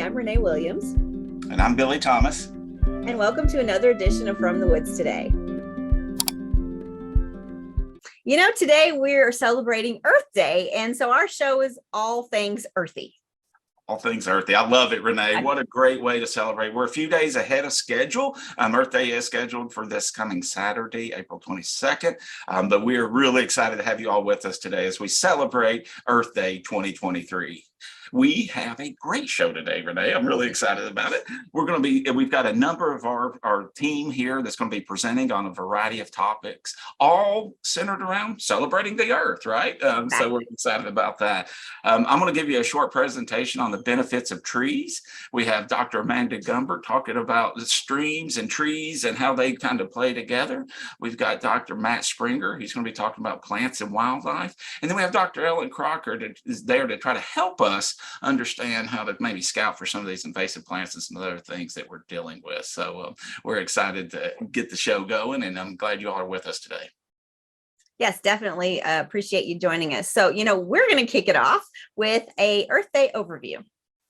I'm Renee Williams. And I'm Billy Thomas. And welcome to another edition of From the Woods Today. Today we're celebrating Earth Day, and so our show is all things earthy. All things earthy. I love it, Renee. What a great way to celebrate. We're a few days ahead of schedule. Earth Day is scheduled for this coming Saturday, April 22nd. But we're really excited to have you all with us today as we celebrate Earth Day 2023. We have a great show today, Renee. I'm really excited about it. We've got a number of our team here that's going to be presenting on a variety of topics, all centered around celebrating the earth, right? So we're excited about that. I'm going to give you a short presentation on the benefits of trees. We have Dr. Amanda Gumbert talking about the streams and trees and how they kind of play together. We've got Dr. Matt Springer. He's going to be talking about plants and wildlife. And then we have Dr. Ellen Crocker that is there to try to help us understand how to maybe scout for some of these invasive plants and some other things that we're dealing with. So we're excited to get the show going, and I'm glad you all are with us today. Yes, definitely appreciate you joining us. So, we're going to kick it off with a Earth Day overview.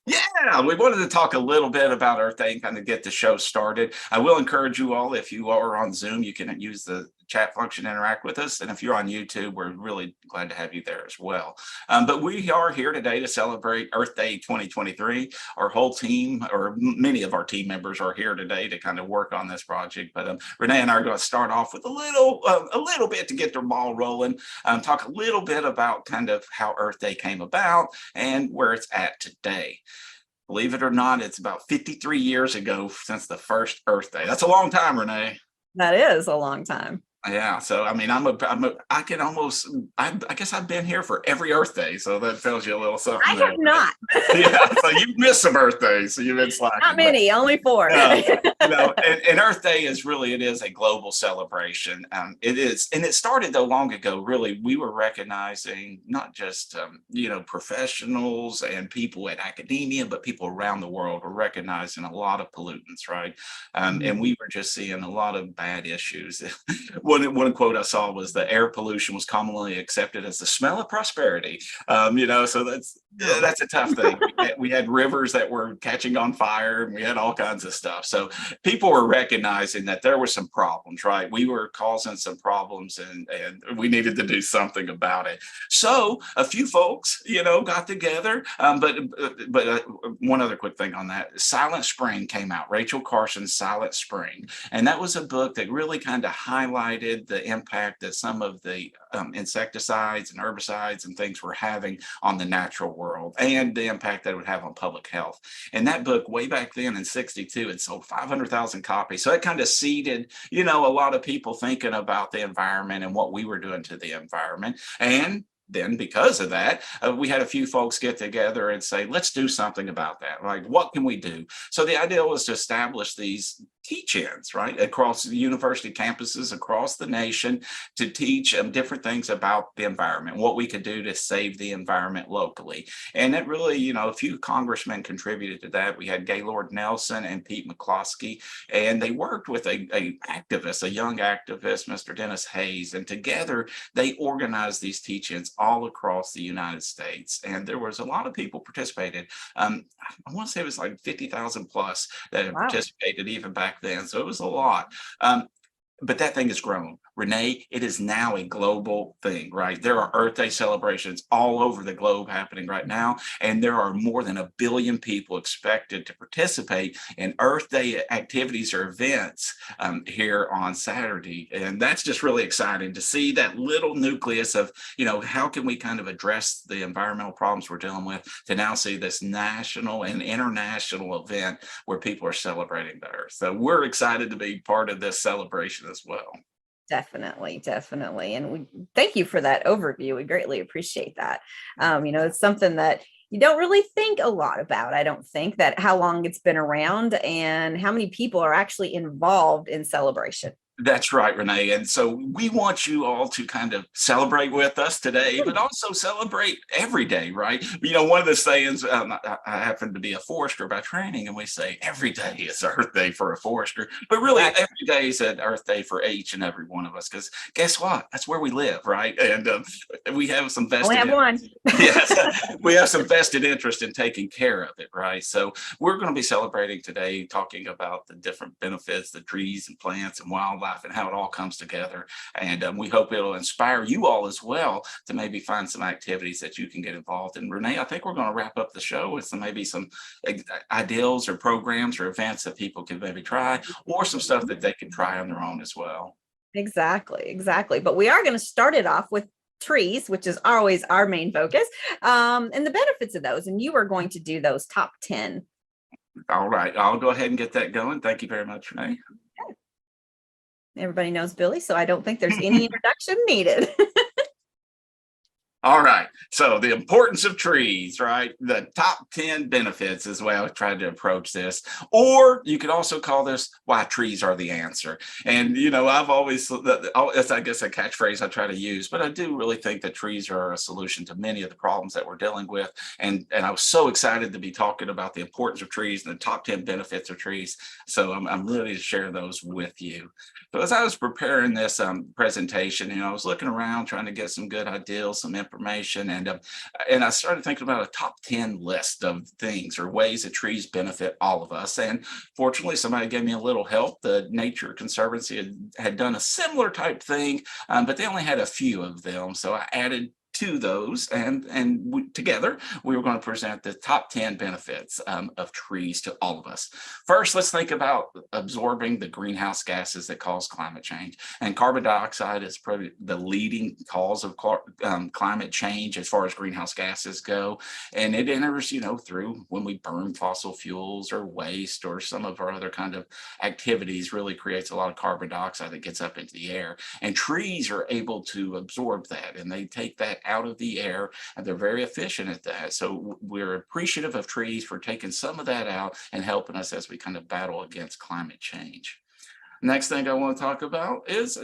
Yeah, we wanted to talk a little bit about Earth Day and kind of get the show started. I will encourage you all, if you are on Zoom, you can use the chat function, interact with us. And if you're on YouTube, we're really glad to have you there as well. But we are here today to celebrate Earth Day 2023. Our whole team, or many of our team members, are here today to kind of work on this project. But Renee and I are going to start off with a little bit to get the ball rolling, talk a little bit about kind of how Earth Day came about and where it's at today. Believe it or not, it's about 53 years ago since the first Earth Day. That's a long time, Renee. That is a long time. Yeah, so I mean, I guess I've been here for every Earth Day, so that tells you a little something. I have not. Yeah, so you've missed some Earth Days, so you've been slacking. Not many, only 4. And Earth Day is a global celebration. It is, and it started though long ago. Really, we were recognizing not just professionals and people at academia, but people around the world were recognizing a lot of pollutants, right? And we were just seeing a lot of bad issues. One quote I saw was the air pollution was commonly accepted as the smell of prosperity. So that's a tough thing. We had rivers that were catching on fire, and we had all kinds of stuff. So people were recognizing that there were some problems, right? We were causing some problems, and we needed to do something about it. So a few folks, got together. But one other quick thing on that: Silent Spring came out. Rachel Carson's Silent Spring, and that was a book that really kind of highlighted the impact that some of the insecticides and herbicides and things were having on the natural world, and the impact that it would have on public health. And that book, way back then in '62, it sold 500,000 copies. So it kind of seeded, a lot of people thinking about the environment and what we were doing to the environment. And then because of that, we had a few folks get together and say, let's do something about that. Like, what can we do? So the idea was to establish these teach-ins, right, across the university campuses across the nation, to teach different things about the environment, what we could do to save the environment locally. And it really, a few congressmen contributed to that. We had Gaylord Nelson and Pete McCloskey, and they worked with a young activist, Mr. Dennis Hayes, and together they organized these teach-ins all across the United States. And there was a lot of people participated. I want to say it was like 50,000 plus that participated even back then. So it was a lot. But that thing has grown. Renee, it is now a global thing, right? There are Earth Day celebrations all over the globe happening right now, and there are more than 1 billion people expected to participate in Earth Day activities or events here on Saturday. And that's just really exciting to see that little nucleus of, how can we kind of address the environmental problems we're dealing with, to now see this national and international event where people are celebrating the Earth. So we're excited to be part of this celebration as well. Definitely. And we thank you for that overview. We greatly appreciate that. It's something that you don't really think a lot about. I don't think that how long it's been around and how many people are actually involved in celebration. That's right, Renee. And so we want you all to kind of celebrate with us today, but also celebrate every day, right? One of the sayings, I happen to be a forester by training, and we say every day is Earth Day for a forester, but really Exactly. every day is an Earth Day for each and every one of us, because guess what? That's where we live, right? And we have some Only vested have one. yes, we have some vested interest in taking care of it, right? So we're going to be celebrating today, talking about the different benefits, the trees and plants and wildlife, and how it all comes together. And we hope it'll inspire you all as well to maybe find some activities that you can get involved in. Renee, I think we're going to wrap up the show with maybe some ideals or programs or events that people can maybe try, or some stuff that they can try on their own as well. Exactly, exactly. But we are going to start it off with trees, which is always our main focus, and the benefits of those. And you are going to do those top 10. All right, I'll go ahead and get that going. Thank you very much, Renee. Everybody knows Billy, so I don't think there's any introduction needed. All right. So the importance of trees, right? The top 10 benefits is the way I tried to approach this. Or you could also call this why trees are the answer. And, I've always, that's, I guess, a catchphrase I try to use, but I do really think that trees are a solution to many of the problems that we're dealing with. And I was so excited to be talking about the importance of trees and the top 10 benefits of trees. So I'm ready to share those with you. So as I was preparing this presentation, I was looking around trying to get some good ideas, some information, and I started thinking about a top 10 list of things or ways that trees benefit all of us. And fortunately, somebody gave me a little help. The Nature Conservancy had done a similar type thing, but they only had a few of them. So I added to those, and together we were going to present the top 10 benefits of trees to all of us. First, let's think about absorbing the greenhouse gases that cause climate change. And carbon dioxide is probably the leading cause of climate change as far as greenhouse gases go. And it enters, through when we burn fossil fuels or waste or some of our other kind of activities, really creates a lot of carbon dioxide that gets up into the air. And trees are able to absorb that, and they take that out of the air, and they're very efficient at that. So we're appreciative of trees for taking some of that out and helping us as we kind of battle against climate change. Next thing I want to talk about is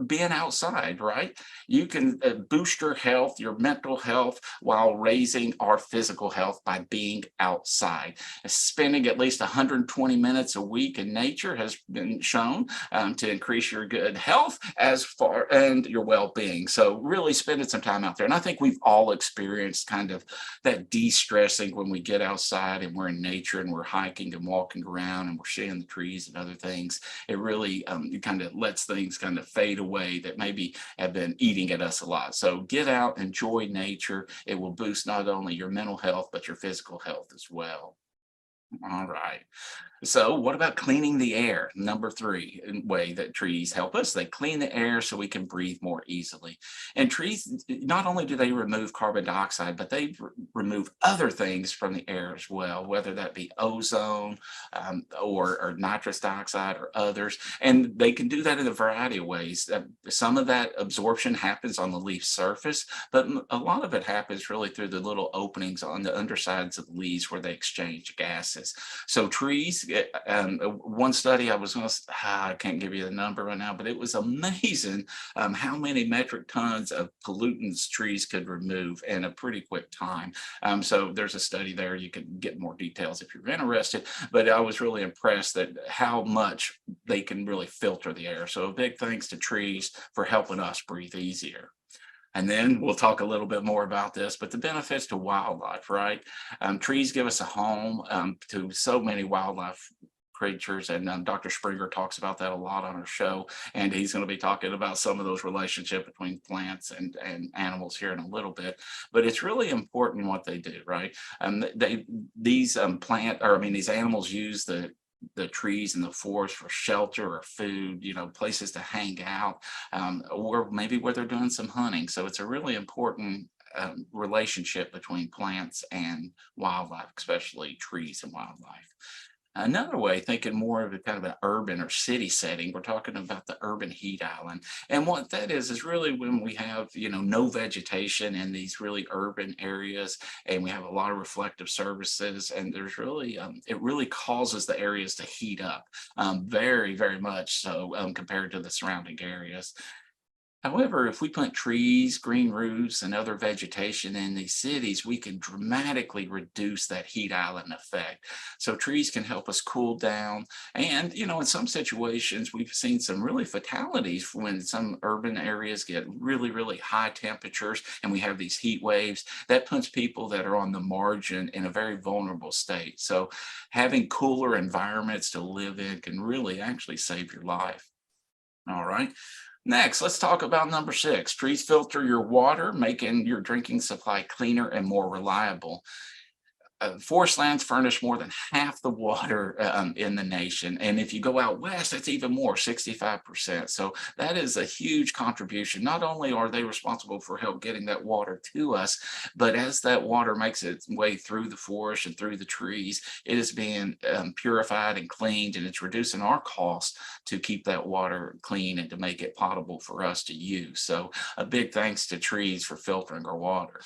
being outside, right? You can boost your health, your mental health, while raising our physical health by being outside. Spending at least 120 minutes a week in nature has been shown to increase your good health and your well-being. So really spending some time out there. And I think we've all experienced kind of that de-stressing when we get outside and we're in nature and we're hiking and walking around and we're seeing the trees and other things. It really kind of lets things kind of fade away that maybe have been eating at us a lot. So get out, enjoy nature. It will boost not only your mental health, but your physical health as well. All right. So what about cleaning the air? Number 3 way that trees help us, they clean the air so we can breathe more easily. And trees, not only do they remove carbon dioxide, but they remove other things from the air as well, whether that be ozone or nitrous dioxide or others. And they can do that in a variety of ways. Some of that absorption happens on the leaf surface, but a lot of it happens really through the little openings on the undersides of the leaves where they exchange gases. So trees, one study I can't give you the number right now, but it was amazing how many metric tons of pollutants trees could remove in a pretty quick time. So there's a study there. You can get more details if you're interested, but I was really impressed at how much they can really filter the air. So a big thanks to trees for helping us breathe easier. And then we'll talk a little bit more about this, but the benefits to wildlife, right? Trees give us a home to so many wildlife creatures, and Dr. Springer talks about that a lot on our show, and he's going to be talking about some of those relationships between plants and animals here in a little bit. But it's really important what they do, right? These animals use the trees and the forest for shelter or food, places to hang out, or maybe where they're doing some hunting. So it's a really important relationship between plants and wildlife, especially trees and wildlife. Another way, thinking more of a kind of an urban or city setting, we're talking about the urban heat island. And what that is really when we have, no vegetation in these really urban areas, and we have a lot of reflective surfaces, and there's really, it really causes the areas to heat up, very, very much so, compared to the surrounding areas. However, if we plant trees, green roofs, and other vegetation in these cities, we can dramatically reduce that heat island effect. So trees can help us cool down. And, in some situations, we've seen some really fatalities when some urban areas get really, really high temperatures and we have these heat waves. That puts people that are on the margin in a very vulnerable state. So having cooler environments to live in can really actually save your life. All right. Next, let's talk about number 6. Trees filter your water, making your drinking supply cleaner and more reliable. Forest lands furnish more than half the water in the nation. And if you go out west, that's even more, 65%. So that is a huge contribution. Not only are they responsible for help getting that water to us, but as that water makes its way through the forest and through the trees, it is being purified and cleaned, and it's reducing our cost to keep that water clean and to make it potable for us to use. So a big thanks to trees for filtering our water.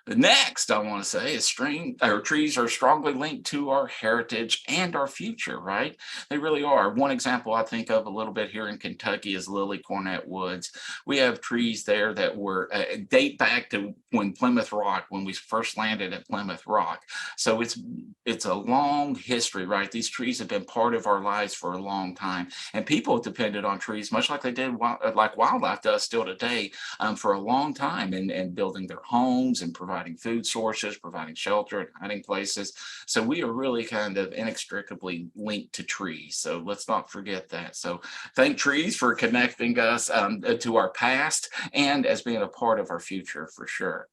The next I want to say is trees are strongly linked to our heritage and our future, right? They really are. One example I think of a little bit here in Kentucky is Lily Cornet Woods. We have trees there that were date back to when when we first landed at Plymouth Rock. So it's a long history, right? These trees have been part of our lives for a long time, and people have depended on trees, much like they did, like wildlife does still today, for a long time, and building their homes and providing food sources, providing shelter and hiding places. So we are really kind of inextricably linked to trees. So let's not forget that. So thank trees for connecting us to our past and as being a part of our future for sure.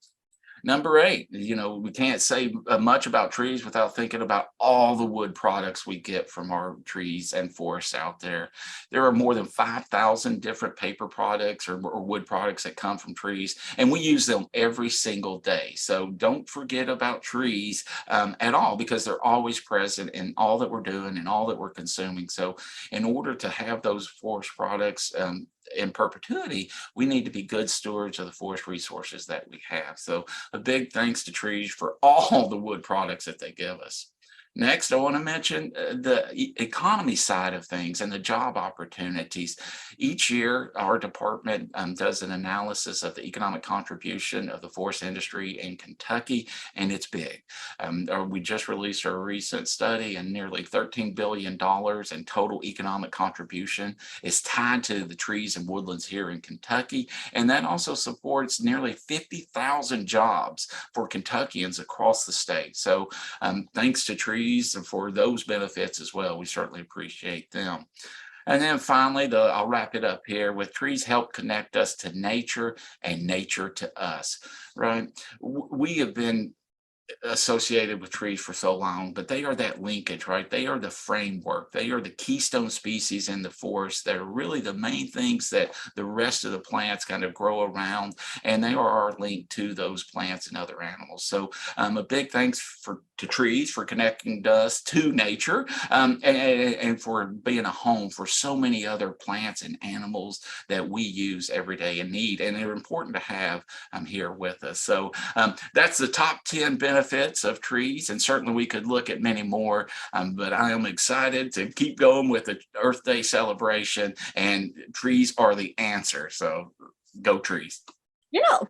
Number 8, we can't say much about trees without thinking about all the wood products we get from our trees and forests out there. There are more than 5,000 different paper products or wood products that come from trees, and we use them every single day. So don't forget about trees at all, because they're always present in all that we're doing and all that we're consuming. So in order to have those forest products in perpetuity, we need to be good stewards of the forest resources that we have. So a big thanks to trees for all the wood products that they give us. Next, I want to mention the economy side of things and the job opportunities. Each year, our department does an analysis of the economic contribution of the forest industry in Kentucky, and it's big. We just released our recent study, and nearly $13 billion in total economic contribution is tied to the trees and woodlands here in Kentucky, and that also supports nearly 50,000 jobs for Kentuckians across the state. So thanks to trees and for those benefits as well. We certainly appreciate them. And then finally, I'll wrap it up here with trees help connect us to nature and nature to us, right? We have been associated with trees for so long, but they are that linkage, right? They are the framework. They are the keystone species in the forest. They're really the main things that the rest of the plants kind of grow around, and they are our link to those plants and other animals. So a big thanks to trees for connecting us to nature, and for being a home for so many other plants and animals that we use every day and need, and they're important to have here with us. So that's the top 10 benefits of trees, and certainly we could look at many more, but I am excited to keep going with the Earth Day celebration, and trees are the answer. So go trees.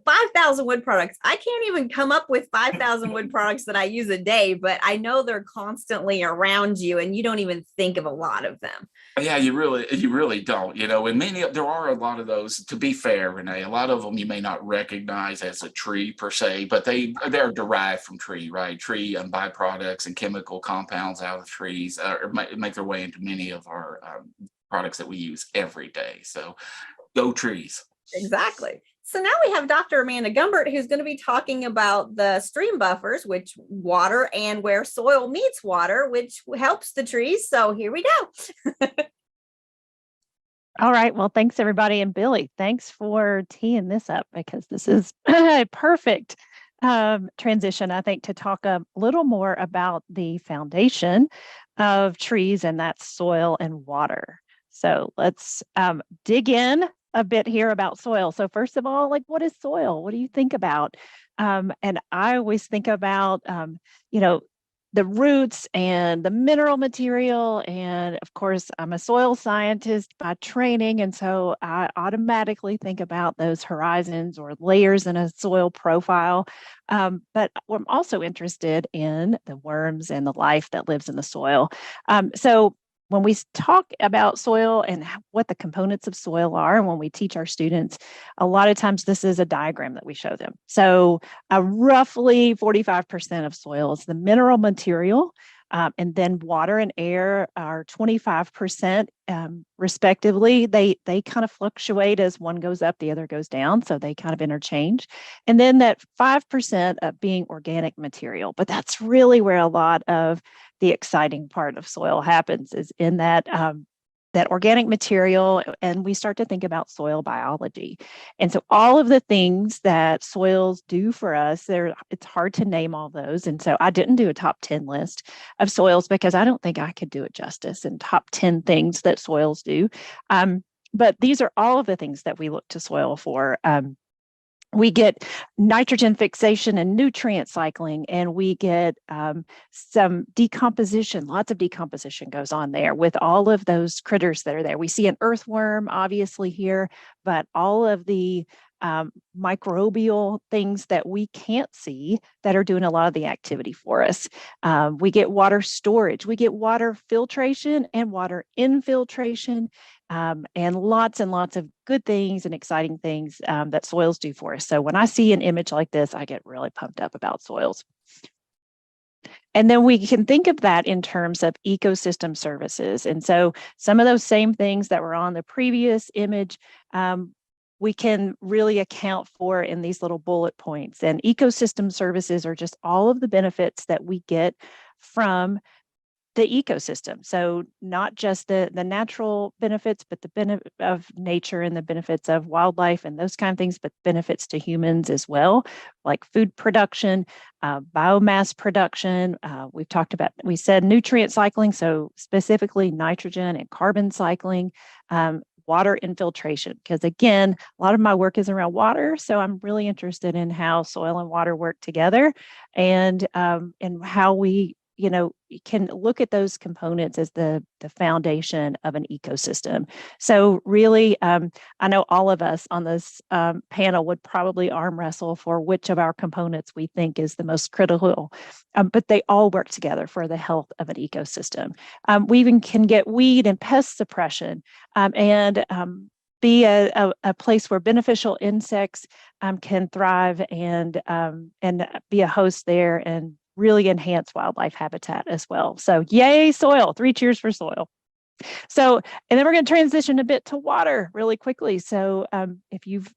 5,000 wood products. I can't even come up with 5,000 wood products that I use a day, but I know they're constantly around you and you don't even think of a lot of them. Yeah, you really don't, and there are a lot of those, to be fair, Renee, a lot of them you may not recognize as a tree per se, but they're derived from tree, right? Tree and byproducts and chemical compounds out of trees make their way into many of our products that we use every day. So go trees. Exactly. So now we have Dr. Amanda Gumbert, who's going to be talking about the stream buffers, which water and where soil meets water, which helps the trees. So here we go. All right. Well, thanks everybody. And Billy, thanks for teeing this up, because this is a perfect transition, I think, to talk a little more about the foundation of trees, and that's soil and water. So let's dig in a bit here about soil. So first of all, like, what is soil? What do you think about? And I always think about, you know, the roots and the mineral material. And of course, I'm a soil scientist by training. And so I automatically think about those horizons or layers in a soil profile. But I'm also interested in the worms and the life that lives in the soil. So when we talk about soil and what the components of soil are, and when we teach our students, a lot of times this is a diagram that we show them. So roughly 45% of soil is the mineral material, and then water and air are 25%, respectively. They kind of fluctuate as one goes up, the other goes down, so they kind of interchange. And then that 5% of being organic material, but that's really where a lot of the exciting part of soil happens, is in that that organic material, and we start to think about soil biology. And so all of the things that soils do for us, it's hard to name all those. And so I didn't do a top 10 list of soils because I don't think I could do it justice, and top 10 things that soils do. But these are all of the things that we look to soil for. We get nitrogen fixation and nutrient cycling, and we get some decomposition. Lots of decomposition goes on there with all of those critters that are there. We see an earthworm, obviously, here, but all of the microbial things that we can't see that are doing a lot of the activity for us. We get water storage, we get water filtration and water infiltration, and lots of good things and exciting things that soils do for us. So when I see an image like this, I get really pumped up about soils. And then we can think of that in terms of ecosystem services. And so some of those same things that were on the previous image, we can really account for in these little bullet points. And ecosystem services are just all of the benefits that we get from the ecosystem. So not just the natural benefits, but the benefit of nature and the benefits of wildlife and those kind of things, but benefits to humans as well, like food production, biomass production. We said nutrient cycling, so specifically nitrogen and carbon cycling, water infiltration, because again, a lot of my work is around water. So I'm really interested in how soil and water work together, and how we can look at those components as the foundation of an ecosystem. So really, I know all of us on this panel would probably arm wrestle for which of our components we think is the most critical, but they all work together for the health of an ecosystem. We even can get weed and pest suppression, and be a place where beneficial insects can thrive and be a host there, and really enhance wildlife habitat as well. So yay, soil. 3 cheers for soil. So, and then we're going to transition a bit to water really quickly. So if you've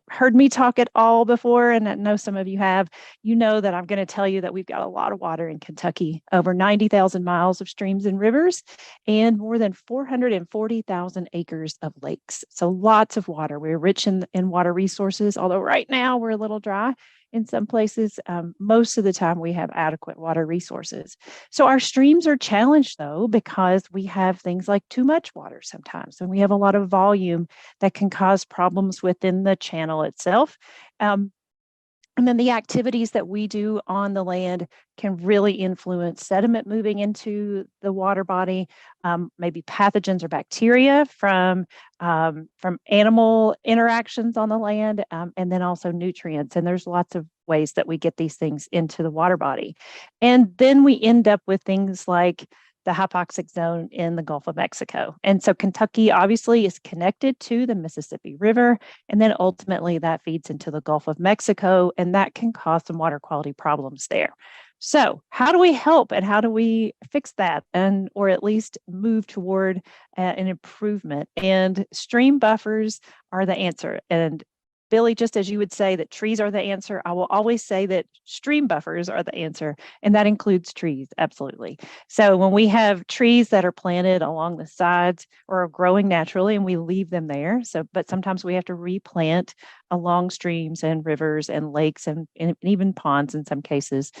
heard me talk at all before, and I know some of you have, you know that I'm going to tell you that we've got a lot of water in Kentucky, over 90,000 miles of streams and rivers, and more than 440,000 acres of lakes. So lots of water. We're rich in water resources, although right now we're a little dry in some places. Most of the time we have adequate water resources. So our streams are challenged though, because we have things like too much water sometimes, and we have a lot of volume that can cause problems within the channel itself. And then the activities that we do on the land can really influence sediment moving into the water body, maybe pathogens or bacteria from animal interactions on the land, and then also nutrients. And there's lots of ways that we get these things into the water body. And then we end up with things like the hypoxic zone in the Gulf of Mexico. And so Kentucky obviously is connected to the Mississippi River, and then ultimately that feeds into the Gulf of Mexico, and that can cause some water quality problems there. So how do we help, and how do we fix that, and or at least move toward an improvement? And stream buffers are the answer. And Billy, just as you would say that trees are the answer, I will always say that stream buffers are the answer, and that includes trees, absolutely. So when we have trees that are planted along the sides or are growing naturally and we leave them there, but sometimes we have to replant along streams and rivers and lakes and even ponds in some cases.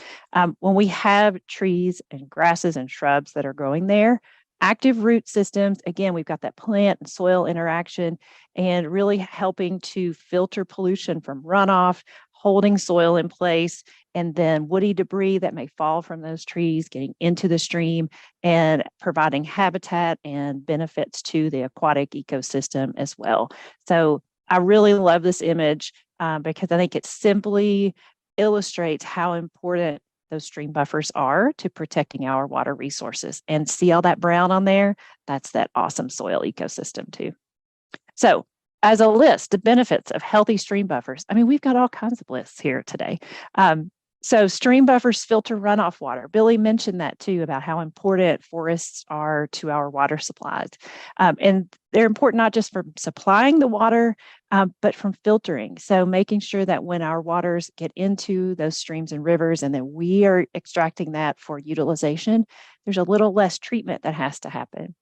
When we have trees and grasses and shrubs that are growing there, active root systems, again, we've got that plant and soil interaction and really helping to filter pollution from runoff, holding soil in place, and then woody debris that may fall from those trees getting into the stream and providing habitat and benefits to the aquatic ecosystem as well. So I really love this image because I think it simply illustrates how important those stream buffers are to protecting our water resources. And see all that brown on there? That's that awesome soil ecosystem too. So as a list of benefits of healthy stream buffers, I mean, we've got all kinds of lists here today. So stream buffers filter runoff water. Billy mentioned that too, about how important forests are to our water supplies. And they're important not just for supplying the water, but from filtering. So making sure that when our waters get into those streams and rivers and then we are extracting that for utilization, there's a little less treatment that has to happen.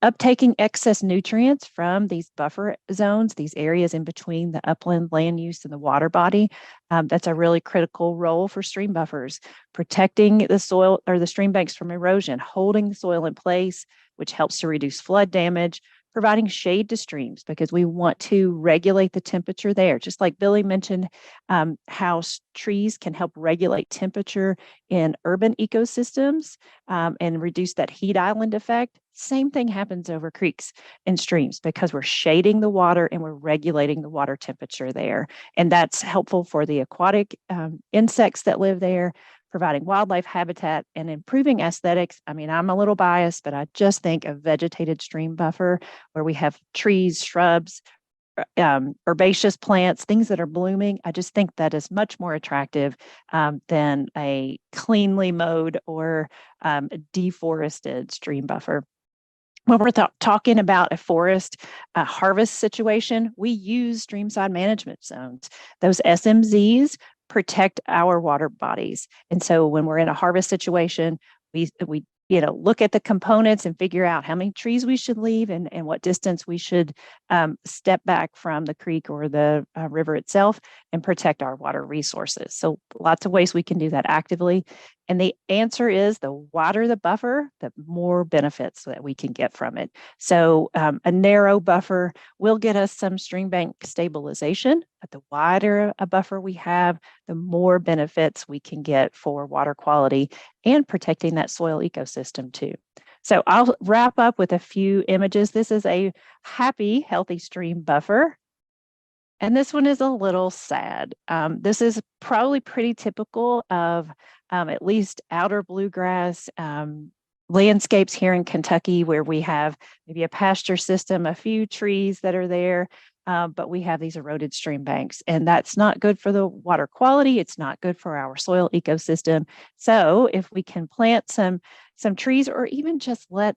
Uptaking excess nutrients from these buffer zones, these areas in between the upland land use and the water body, that's a really critical role for stream buffers. Protecting the soil or the stream banks from erosion, holding the soil in place, which helps to reduce flood damage, providing shade to streams because we want to regulate the temperature there. Just like Billy mentioned, how trees can help regulate temperature in urban ecosystems and reduce that heat island effect. Same thing happens over creeks and streams because we're shading the water and we're regulating the water temperature there. And that's helpful for the aquatic insects that live there, providing wildlife habitat and improving aesthetics. I mean, I'm a little biased, but I just think a vegetated stream buffer where we have trees, shrubs, herbaceous plants, things that are blooming. I just think that is much more attractive than a cleanly mowed or deforested stream buffer. When we're talking about a forest harvest situation, we use streamside management zones. Those SMZs protect our water bodies. And so when we're in a harvest situation, we look at the components and figure out how many trees we should leave and what distance we should step back from the creek or the river itself and protect our water resources. So lots of ways we can do that actively. And the answer is the wider the buffer, the more benefits that we can get from it. So a narrow buffer will get us some stream bank stabilization, but the wider a buffer we have, the more benefits we can get for water quality and protecting that soil ecosystem too. So I'll wrap up with a few images. This is a happy, healthy stream buffer. And this one is a little sad. This is probably pretty typical of at least outer bluegrass landscapes here in Kentucky, where we have maybe a pasture system, a few trees that are there, but we have these eroded stream banks, and that's not good for the water quality. It's not good for our soil ecosystem. So if we can plant some trees or even just let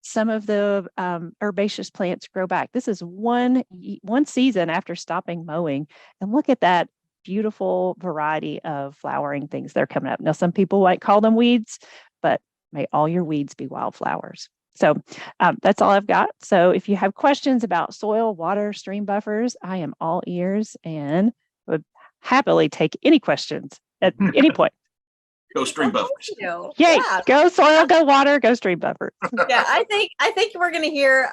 some of the herbaceous plants grow back. This is one season after stopping mowing, and look at that beautiful variety of flowering things that are coming up. Now, some people might call them weeds, but may all your weeds be wildflowers. So that's all I've got. So if you have questions about soil, water, stream buffers, I am all ears and would happily take any questions at any point. Go stream buffers. Yay, yeah. Go soil, go water, go stream buffers. Yeah, I think we're going to hear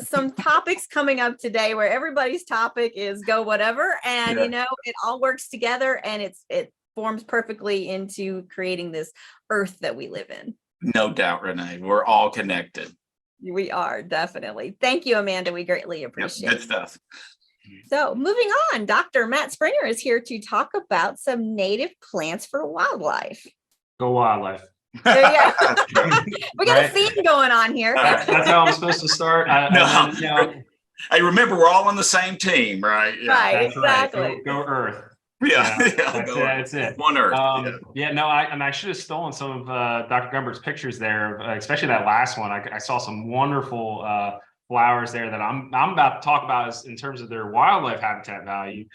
some topics coming up today where everybody's topic is go whatever, and it all works together and it forms perfectly into creating this earth that we live in. No doubt, Renee. We're all connected. We are, definitely. Thank you, Amanda. We greatly appreciate it. Good stuff. So moving on, Dr. Matt Springer is here to talk about some native plants for wildlife. Go wildlife. There you go. We got a theme going on here. That's how I'm supposed to start. Hey, remember, we're all on the same team, right? Yeah. Right, exactly. Right. Go Earth. Yeah. That's it. One Earth. I should have stolen some of Dr. Gumbert's pictures there, especially that last one. I saw some wonderful flowers there that I'm about to talk about is in terms of their wildlife habitat value.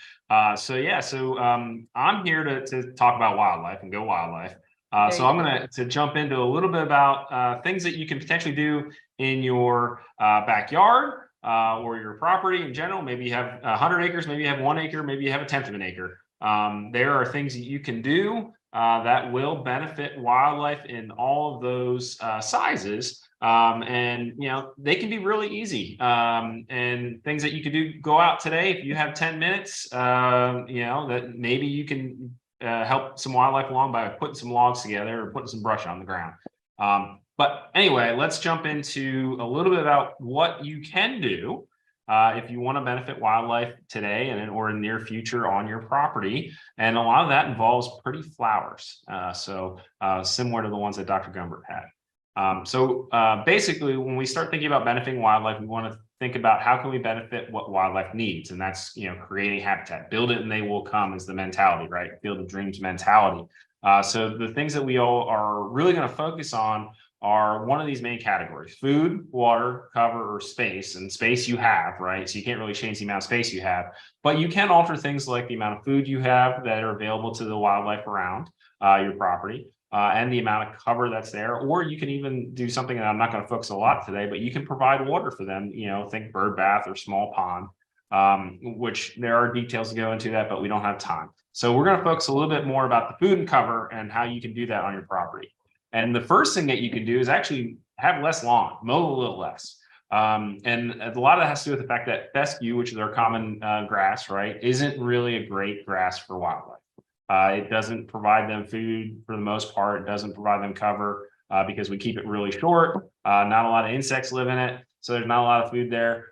So I'm here to talk about wildlife and go wildlife. So I'm going to jump into a little bit about things that you can potentially do in your backyard or your property in general. Maybe you have 100 acres, maybe you have 1 acre, maybe you have a tenth of an acre. There are things that you can do that will benefit wildlife in all of those sizes. And they can be really easy. And things that you could do, go out today if you have 10 minutes, that maybe you can help some wildlife along by putting some logs together or putting some brush on the ground. But anyway, let's jump into a little bit about what you can do if you want to benefit wildlife today or in the near future on your property. And a lot of that involves pretty flowers. Similar to the ones that Dr. Gumbert had. Basically, when we start thinking about benefiting wildlife, we want to think about how can we benefit what wildlife needs, and that's creating habitat. Build it and they will come is the mentality, right? Field of dreams mentality. So the things that we all are really going to focus on are one of these main categories: food, water, cover, or space. And space you have, right? So you can't really change the amount of space you have, but you can alter things like the amount of food you have that are available to the wildlife around your property. And the amount of cover that's there, or you can even do something that I'm not going to focus a lot today, but you can provide water for them, think bird bath or small pond, which there are details to go into that, but we don't have time. So we're going to focus a little bit more about the food and cover and how you can do that on your property. And the first thing that you can do is actually have less lawn, mow a little less. And a lot of that has to do with the fact that fescue, which is our common grass, right, isn't really a great grass for wildlife. It doesn't provide them food for the most part. It doesn't provide them cover because we keep it really short. Not a lot of insects live in it, so there's not a lot of food there.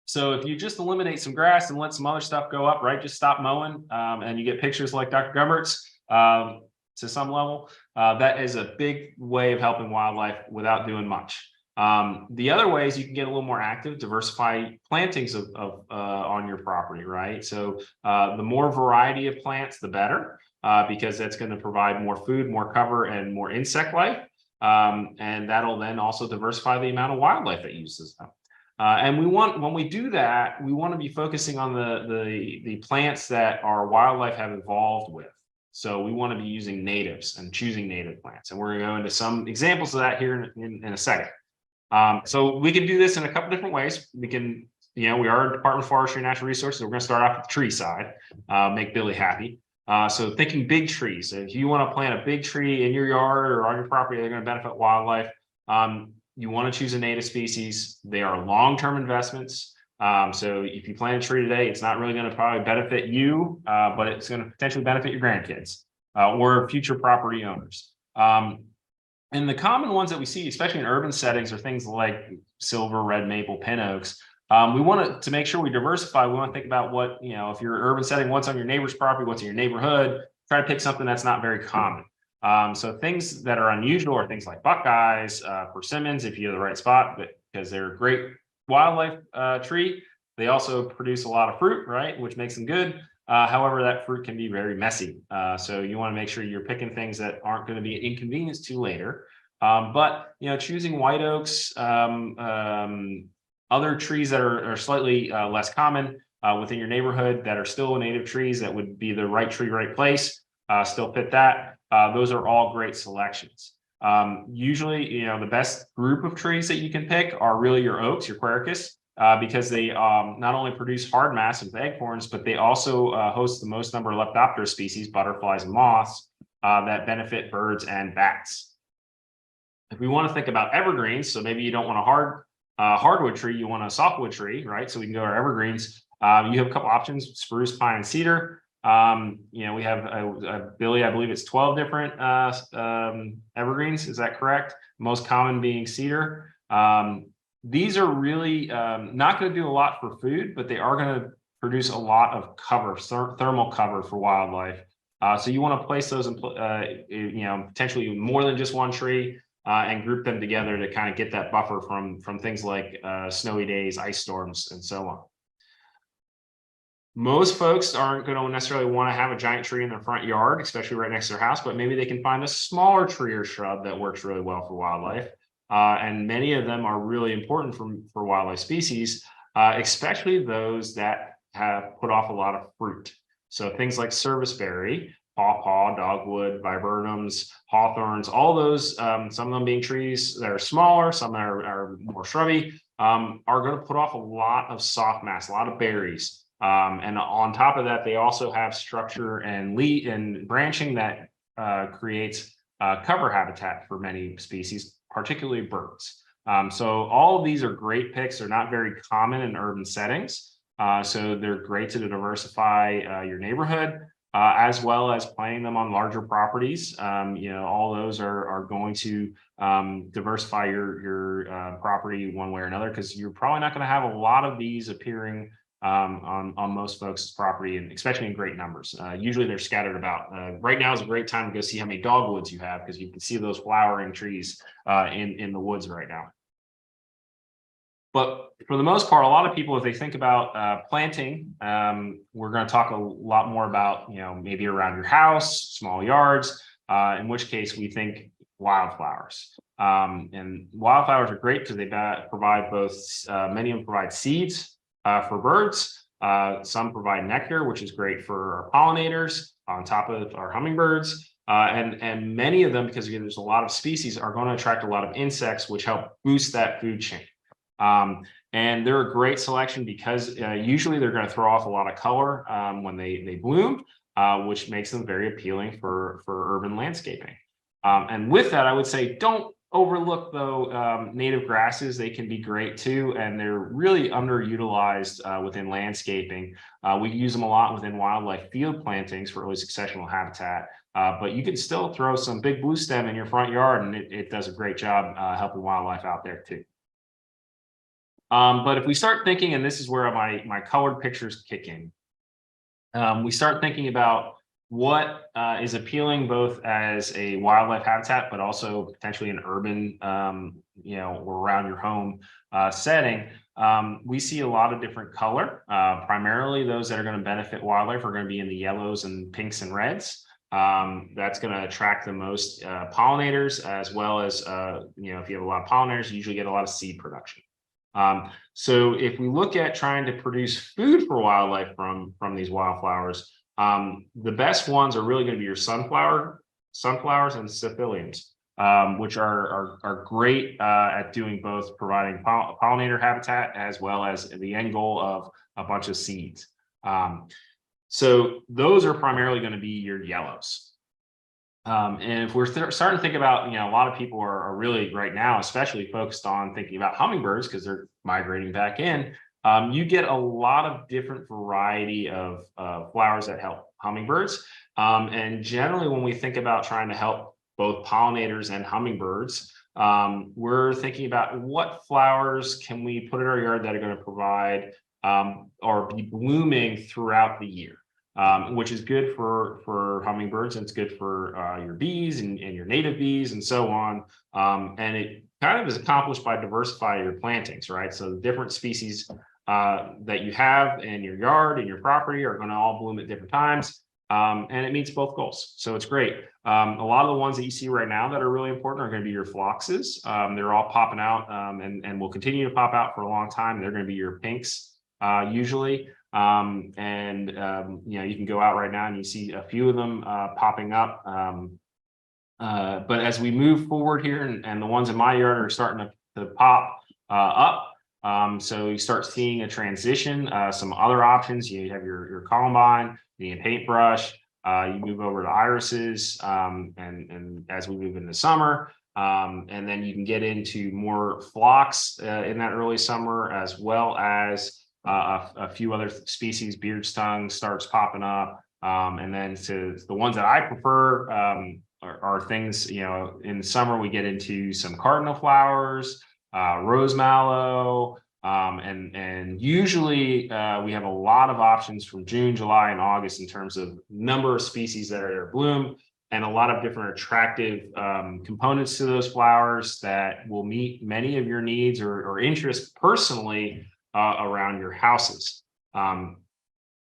So if you just eliminate some grass and let some other stuff go up, right, just stop mowing, and you get pictures like Dr. Gumbert's to some level, that is a big way of helping wildlife without doing much. The other ways you can get a little more active, diversify plantings on your property, right? So the more variety of plants, the better, because that's going to provide more food, more cover, and more insect life. And that'll then also diversify the amount of wildlife that uses them. And when we do that, we want to be focusing on the plants that our wildlife have evolved with. So we want to be using natives and choosing native plants. And we're going to go into some examples of that here in a second. So we can do this in a couple different ways. We can, we are a Department of Forestry and Natural Resources. So we're going to start off with the tree side, make Billy happy. So thinking big trees. If you want to plant a big tree in your yard or on your property, they're going to benefit wildlife. You want to choose a native species. They are long-term investments. So if you plant a tree today, it's not really going to probably benefit you, but it's going to potentially benefit your grandkids or future property owners. And the common ones that we see, especially in urban settings, are things like silver, red maple, pin oaks. We want to make sure we diversify. We want to think about what, if you're an urban setting, what's on your neighbor's property, what's in your neighborhood. Try to pick something that's not very common. So things that are unusual are things like buckeyes, persimmons, if you have the right spot, but because they're a great wildlife tree. They also produce a lot of fruit, right, which makes them good. However, that fruit can be very messy. So you want to make sure you're picking things that aren't going to be an inconvenience to later. But choosing white oaks, other trees that are slightly less common within your neighborhood that are still native trees that would be the right tree, right place, still fit that. Those are all great selections. Usually, the best group of trees that you can pick are really your oaks, your quercus, because they not only produce hard mass of acorns, but they also host the most number of lepidoptera species, butterflies and moths, that benefit birds and bats. If we want to think about evergreens, so maybe you don't want a hardwood tree, you want a softwood tree, right? So we can go to our evergreens. You have a couple options: spruce, pine, and cedar. We have Billy, I believe it's 12 different evergreens. Is that correct? Most common being cedar. These are really not going to do a lot for food, but they are going to produce a lot of cover, thermal cover for wildlife. So you want to place those in, potentially more than just one tree, and group them together to kind of get that buffer from things like snowy days, ice storms, and so on. Most folks aren't going to necessarily want to have a giant tree in their front yard, especially right next to their house, but maybe they can find a smaller tree or shrub that works really well for wildlife. and many of them are really important for wildlife species, especially those that have put off a lot of fruit. So things like serviceberry, pawpaw, dogwood, viburnums, hawthorns, all those, some of them being trees that are smaller, some that are more shrubby, are going to put off a lot of soft mass, a lot of berries. And on top of that, they also have structure and leaf and branching that creates cover habitat for many species, particularly birds. So all of these are great picks. They're not very common in urban settings. So they're great to diversify your neighborhood, as well as planting them on larger properties. All those are going to diversify your property one way or another, because you're probably not going to have a lot of these appearing on most folks' property, and especially in great numbers. Usually they're scattered about. Right now is a great time to go see how many dogwoods you have, because you can see those flowering trees in the woods right now. But for the most part, a lot of people, if they think about planting, we're going to talk a lot more about, maybe around your house, small yards, in which case we think wildflowers. And wildflowers are great because they provide both, many of them provide seeds for birds. Some provide nectar, which is great for our pollinators on top of our hummingbirds. And many of them, because again, there's a lot of species, are going to attract a lot of insects, which help boost that food chain. And they're a great selection because usually they're going to throw off a lot of color when they bloom, which makes them very appealing for urban landscaping. And with that, I would say don't overlook, though, native grasses. They can be great too, and they're really underutilized within landscaping. We use them a lot within wildlife field plantings for early successional habitat, but you can still throw some big blue stem in your front yard, and it does a great job helping wildlife out there too. But if we start thinking, and this is where my colored pictures kick in, we start thinking about what is appealing both as a wildlife habitat, but also potentially an urban, or around your home setting. We see a lot of different color. Primarily those that are going to benefit wildlife are going to be in the yellows and pinks and reds. That's going to attract the most pollinators, as well as, if you have a lot of pollinators, you usually get a lot of seed production. So if we look at trying to produce food for wildlife from these wildflowers, the best ones are really going to be your sunflowers and cephaliums, which are great at doing both providing pollinator habitat as well as the end goal of a bunch of seeds. So those are primarily going to be your yellows. And if we're starting to think about, a lot of people are really right now, especially focused on thinking about hummingbirds because they're migrating back in. You get a lot of different variety of flowers that help hummingbirds. And generally, when we think about trying to help both pollinators and hummingbirds, we're thinking about what flowers can we put in our yard that are going to provide or be blooming throughout the year. Which is good for hummingbirds, and it's good for your bees and your native bees and so on. And it kind of is accomplished by diversifying your plantings, right? So the different species that you have in your yard and your property are going to all bloom at different times. And it meets both goals. So it's great. A lot of the ones that you see right now that are really important are going to be your phloxes. They're all popping out and will continue to pop out for a long time. They're going to be your pinks usually. You can go out right now and you see a few of them popping up. But as we move forward here, and the ones in my yard are starting to pop up, so you start seeing a transition. Some other options, you have your columbine, the paintbrush. You move over to irises, and as we move into summer, and then you can get into more phlox in that early summer, as well as a few other species. Beard stung starts popping up, and then to the ones that I prefer are things, in summer we get into some cardinal flowers, rose mallow, and usually we have a lot of options from June, July, and August in terms of number of species that are in bloom, and a lot of different attractive components to those flowers that will meet many of your needs or interests personally around your houses.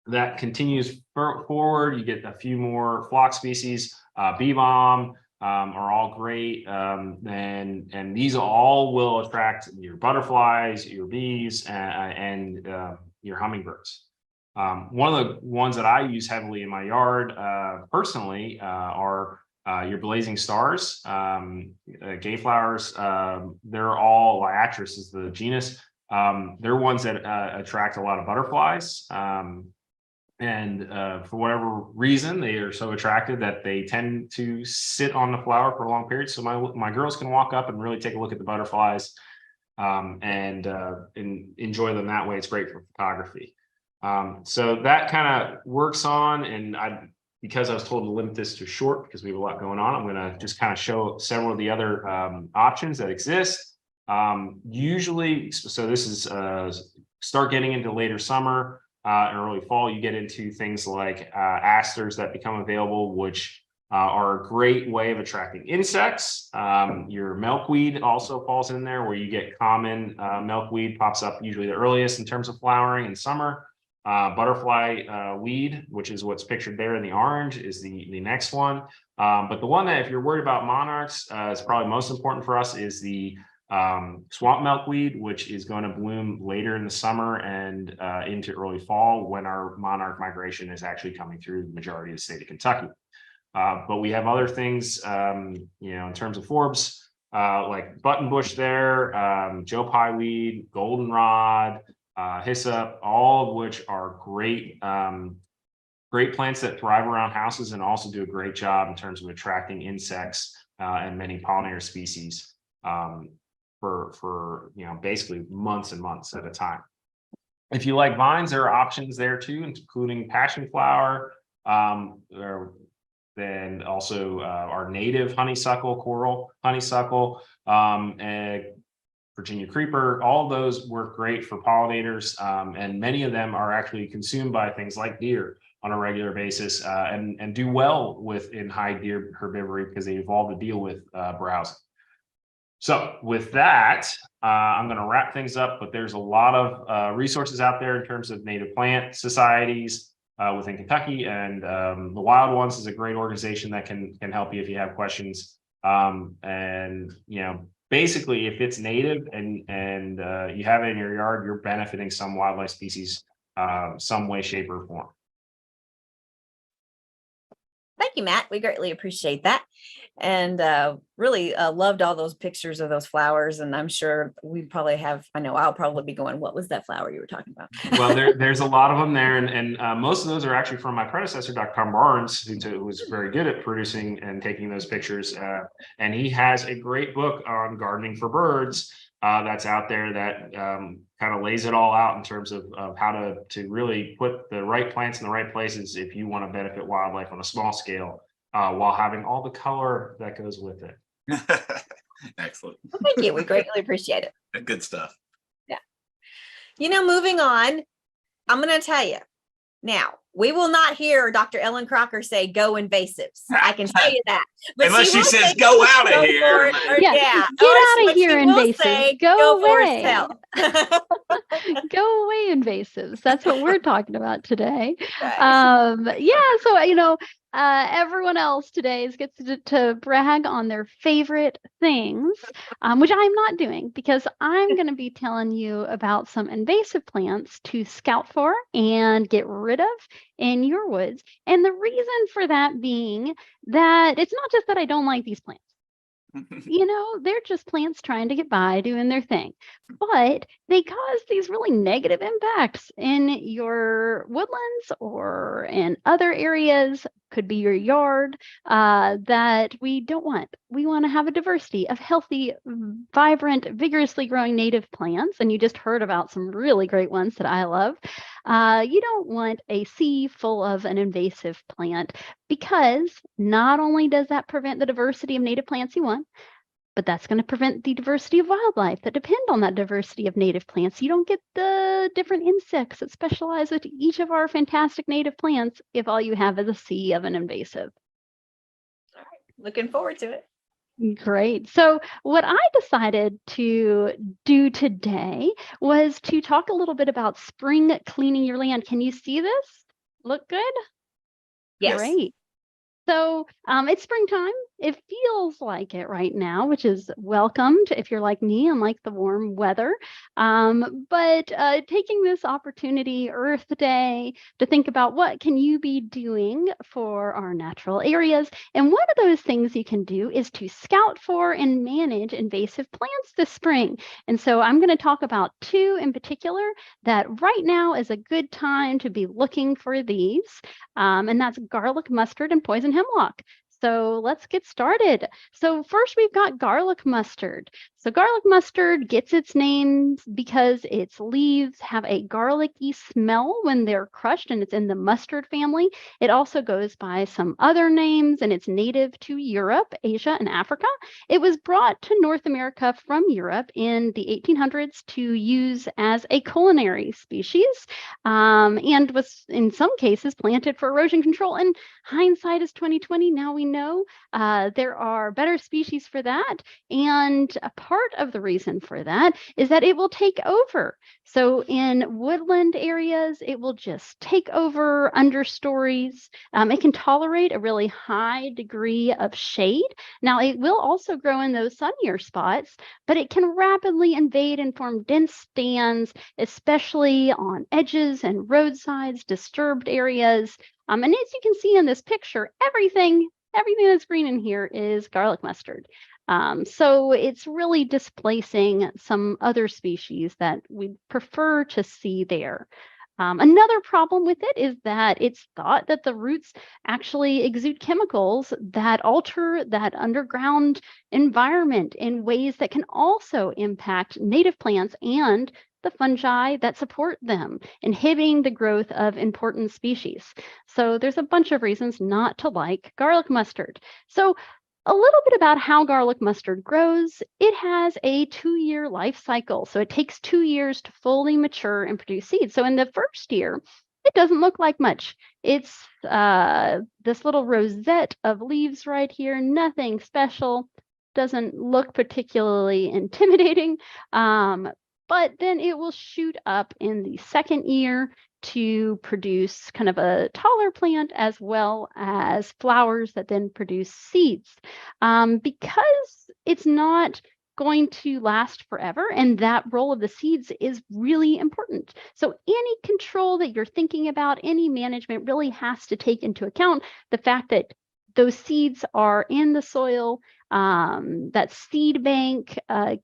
That continues forward. You get a few more phlox species, bee balm, are all great. And these all will attract your butterflies, your bees, and your hummingbirds. One of the ones that I use heavily in my yard personally are your blazing stars, gayflowers. They're all, Liatris is the genus. They're ones that attract a lot of butterflies. And for whatever reason, they are so attracted that they tend to sit on the flower for a long period. So my girls can walk up and really take a look at the butterflies and enjoy them that way. It's great for photography. So that kind of works on, and because I was told to limit this to short because we have a lot going on, I'm going to just kind of show several of the other options that exist. Usually, so this is start getting into later summer and early fall, you get into things like asters that become available, which are a great way of attracting insects. Your milkweed also falls in there, where you get common milkweed, pops up usually the earliest in terms of flowering in summer. Butterfly weed, which is what's pictured there in the orange, is the next one. But the one that, if you're worried about monarchs, is probably most important for us is the swamp milkweed, which is going to bloom later in the summer and into early fall, when our monarch migration is actually coming through the majority of the state of Kentucky. But we have other things, in terms of forbs, like buttonbush there, Joe Pye weed, goldenrod, hyssop, all of which are great, great plants that thrive around houses and also do a great job in terms of attracting insects and many pollinator species for basically months and months at a time. If you like vines, there are options there too, including passion flower, then also our native honeysuckle, coral honeysuckle, and Virginia creeper. All of those work great for pollinators, and many of them are actually consumed by things like deer on a regular basis, and do well in high deer herbivory because they evolved to deal with browsing. So with that, I'm going to wrap things up, but there's a lot of resources out there in terms of native plant societies within Kentucky, and the Wild Ones is a great organization that can help you if you have questions. And basically, if it's native and you have it in your yard, you're benefiting some wildlife species, some way, shape, or form. Thank you, Matt. We greatly appreciate that. And really loved all those pictures of those flowers. And I'm sure we probably have, I know I'll probably be going, what was that flower you were talking about? Well, there's a lot of them there. And most of those are actually from my predecessor, Dr. Tom Barnes, who was very good at producing and taking those pictures. And he has a great book on gardening for birds that's out there that kind of lays it all out in terms of how to really put the right plants in the right places if you want to benefit wildlife on a small scale, while having all the color that goes with it. Excellent. Well, thank you. We greatly appreciate it. Good stuff. Yeah. Moving on, I'm going to tell you now, we will not hear Dr. Ellen Crocker say go invasives. I can tell you that. But unless she says go out of here. Yeah, get out of here, invasives. Go away. Go away, invasives. That's what we're talking about today. Right. So everyone else today gets to brag on their favorite things, which I'm not doing, because I'm going to be telling you about some invasive plants to scout for and get rid of in your woods. And the reason for that being that it's not just that I don't like these plants. They're just plants trying to get by, doing their thing, but they cause these really negative impacts in your woodlands or in other areas, could be your yard, that we don't want. We want to have a diversity of healthy, vibrant, vigorously growing native plants. And you just heard about some really great ones that I love. You don't want a sea full of an invasive plant, because not only does that prevent the diversity of native plants you want, but that's going to prevent the diversity of wildlife that depend on that diversity of native plants. You don't get the different insects that specialize with each of our fantastic native plants if all you have is a sea of an invasive. All right. Looking forward to it. Great. So what I decided to do today was to talk a little bit about spring cleaning your land. Can you see this? Look good? Yes. Great. So it's springtime. It feels like it right now, which is welcomed if you're like me and like the warm weather. But taking this opportunity, Earth Day, to think about what can you be doing for our natural areas. And one of those things you can do is to scout for and manage invasive plants this spring. And so I'm going to talk about two in particular that right now is a good time to be looking for these. And that's garlic mustard and poison hemlock. So let's get started. So first we've got garlic mustard. So garlic mustard gets its name because its leaves have a garlicky smell when they're crushed, and it's in the mustard family. It also goes by some other names, and it's native to Europe, Asia, and Africa. It was brought to North America from Europe in the 1800s to use as a culinary species, and was in some cases planted for erosion control. And hindsight is 2020. Now we know there are better species for that. And a part of the reason for that is that it will take over. So in woodland areas, it will just take over understories. It can tolerate a really high degree of shade. Now, it will also grow in those sunnier spots, but it can rapidly invade and form dense stands, especially on edges and roadsides, disturbed areas. And as you can see in this picture, everything that's green in here is garlic mustard. So it's really displacing some other species that we prefer to see there. Another problem with it is that it's thought that the roots actually exude chemicals that alter that underground environment in ways that can also impact native plants and the fungi that support them, inhibiting the growth of important species. So there's a bunch of reasons not to like garlic mustard. So a little bit about how garlic mustard grows. It has a 2-year life cycle. So it takes 2 years to fully mature and produce seeds. So in the first year, it doesn't look like much. It's this little rosette of leaves right here, nothing special, doesn't look particularly intimidating. But then it will shoot up in the second year to produce kind of a taller plant, as well as flowers that then produce seeds. Because it's not going to last forever, and that role of the seeds is really important. So any control that you're thinking about, any management really has to take into account the fact that those seeds are in the soil. That seed bank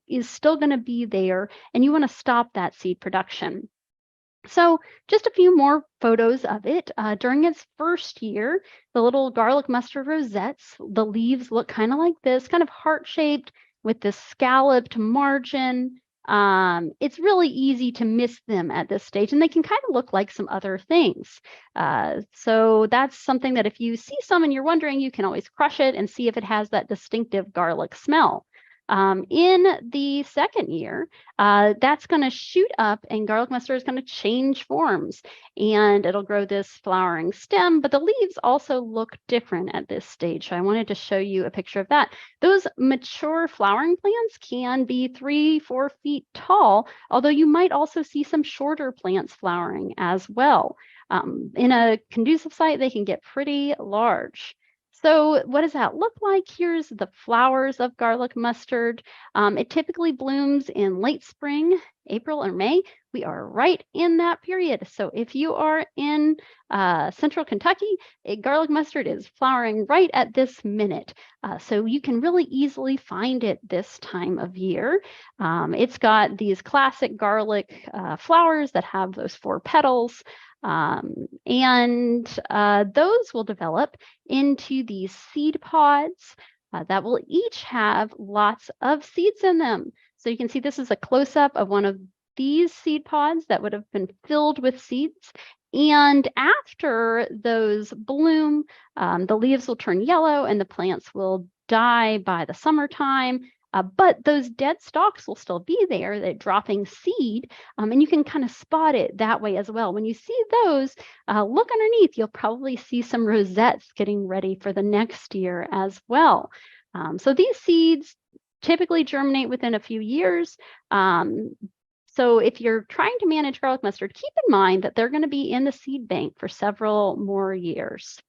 is still going to be there, and you want to stop that seed production. So just a few more photos of it. During its first year, the little garlic mustard rosettes, the leaves look kind of like this, kind of heart-shaped with this scalloped margin. It's really easy to miss them at this stage, and they can kind of look like some other things. So that's something that if you see some and you're wondering, you can always crush it and see if it has that distinctive garlic smell. In the second year, that's going to shoot up, and garlic mustard is going to change forms, and it'll grow this flowering stem, but the leaves also look different at this stage. So I wanted to show you a picture of that. Those mature flowering plants can be 3-4 feet tall, although you might also see some shorter plants flowering as well. In a conducive site, they can get pretty large. So what does that look like? Here's the flowers of garlic mustard. It typically blooms in late spring, April or May. We are right in that period. So if you are in central Kentucky, garlic mustard is flowering right at this minute. So you can really easily find it this time of year. It's got these classic garlic flowers that have those 4 petals. And those will develop into these seed pods that will each have lots of seeds in them. So you can see this is a close-up of one of these seed pods that would have been filled with seeds. And after those bloom, the leaves will turn yellow and the plants will die by the summertime. But those dead stalks will still be there, they're dropping seed, and you can kind of spot it that way as well. When you see those, look underneath, you'll probably see some rosettes getting ready for the next year as well. So these seeds typically germinate within a few years. So if you're trying to manage garlic mustard, keep in mind that they're going to be in the seed bank for several more years.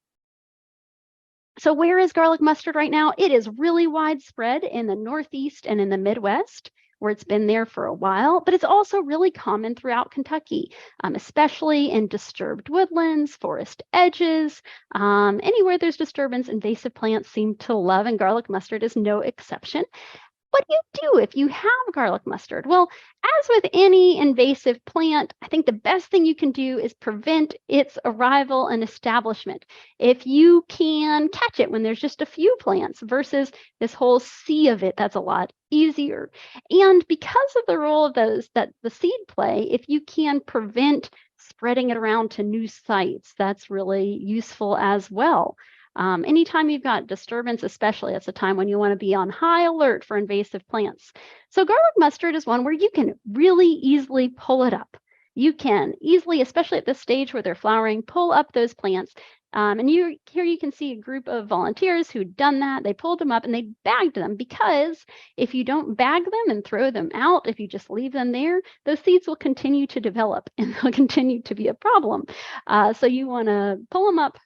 So where is garlic mustard right now? It is really widespread in the Northeast and in the Midwest, where it's been there for a while, but it's also really common throughout Kentucky, especially in disturbed woodlands, forest edges, anywhere there's disturbance, invasive plants seem to love, and garlic mustard is no exception. What do you do if you have garlic mustard? Well, as with any invasive plant, I think the best thing you can do is prevent its arrival and establishment. If you can catch it when there's just a few plants versus this whole sea of it, that's a lot easier. And because of the role of those that the seed play, if you can prevent spreading it around to new sites, that's really useful as well. Anytime you've got disturbance, especially, it's a time when you want to be on high alert for invasive plants. So garlic mustard is one where you can really easily pull it up. You can easily, especially at this stage where they're flowering, pull up those plants. And here you can see a group of volunteers who'd done that. They pulled them up and they bagged them, because if you don't bag them and throw them out, if you just leave them there, those seeds will continue to develop and they'll continue to be a problem. So you want to pull them up,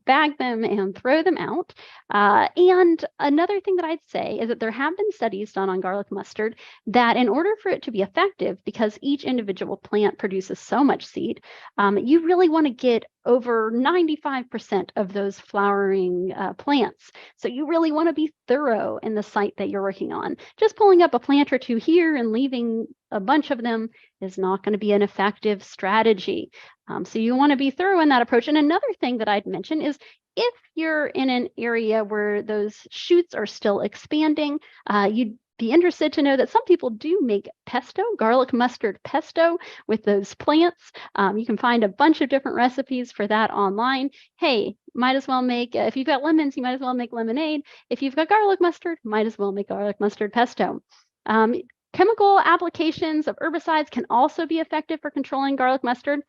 bag them, and throw them out. And another thing that I'd say is that there have been studies done on garlic mustard that in order for it to be effective, because each individual plant produces so much seed, you really want to get over 95% of those flowering plants. So you really want to be thorough in the site that you're working on. Just pulling up a plant or two here and leaving a bunch of them is not going to be an effective strategy. So you want to be thorough in that approach. And another thing that I'd mention is if you're in an area where those shoots are still expanding, you'd be interested to know that some people do make pesto, garlic mustard pesto with those plants. You can find a bunch of different recipes for that online. Hey, might as well make, if you've got lemons, you might as well make lemonade. If you've got garlic mustard, might as well make garlic mustard pesto. Chemical applications of herbicides can also be effective for controlling garlic mustard,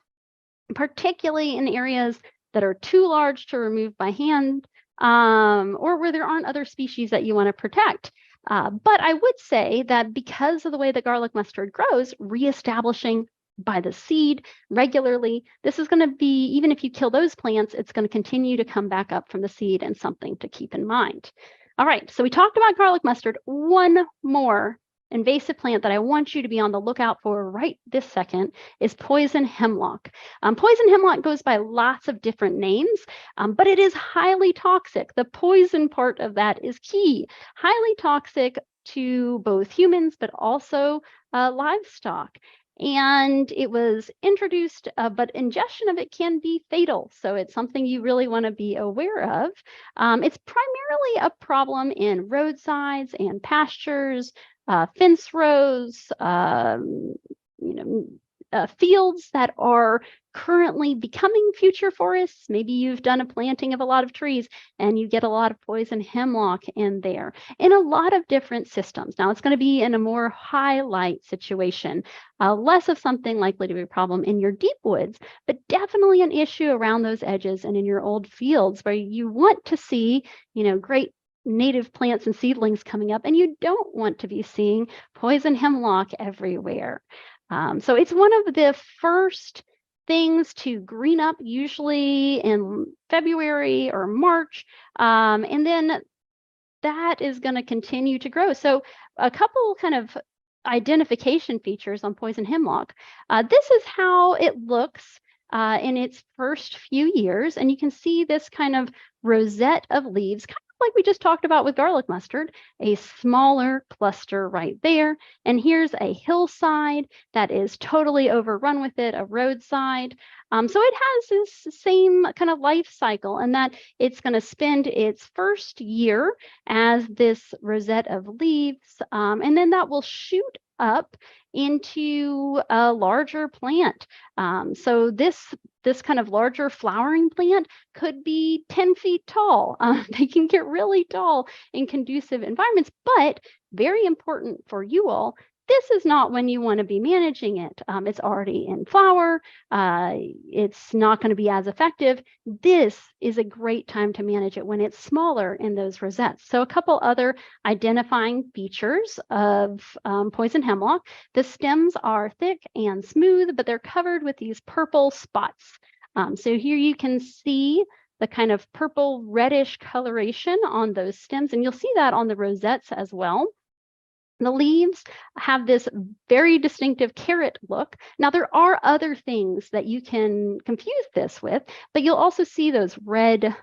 particularly in areas that are too large to remove by hand, or where there aren't other species that you want to protect. But I would say that because of the way that garlic mustard grows, reestablishing by the seed regularly, this is going to be, even if you kill those plants, it's going to continue to come back up from the seed, and something to keep in mind. All right, so we talked about garlic mustard. One more invasive plant that I want you to be on the lookout for right this second is poison hemlock. Poison hemlock goes by lots of different names, but it is highly toxic. The poison part of that is key. Highly toxic to both humans, but also livestock. And it was introduced, but ingestion of it can be fatal. So it's something you really want to be aware of. It's primarily a problem in roadsides and pastures, fence rows, fields that are currently becoming future forests. Maybe you've done a planting of a lot of trees and you get a lot of poison hemlock in there, in a lot of different systems. Now it's going to be in a more high light situation, less of something likely to be a problem in your deep woods, but definitely an issue around those edges and in your old fields where you want to see, great native plants and seedlings coming up, and you don't want to be seeing poison hemlock everywhere. So it's one of the first things to green up, usually in February or March, and then that is going to continue to grow. So a couple kind of identification features on poison hemlock. This is how it looks in its first few years, and you can see this kind of rosette of leaves, kind of like we just talked about with garlic mustard, a smaller cluster right there. And here's a hillside that is totally overrun with it, a roadside. So it has this same kind of life cycle, and that it's going to spend its first year as this rosette of leaves, and then that will shoot up into a larger plant. So this kind of larger flowering plant could be 10 feet tall. They can get really tall in conducive environments, but very important for you all, this is not when you want to be managing it. It's already in flower. It's not going to be as effective. This is a great time to manage it when it's smaller in those rosettes. So a couple other identifying features of poison hemlock. The stems are thick and smooth, but they're covered with these purple spots. So here you can see the kind of purple reddish coloration on those stems. And you'll see that on the rosettes as well. The leaves have this very distinctive carrot look. Now, there are other things that you can confuse this with, but you'll also see those red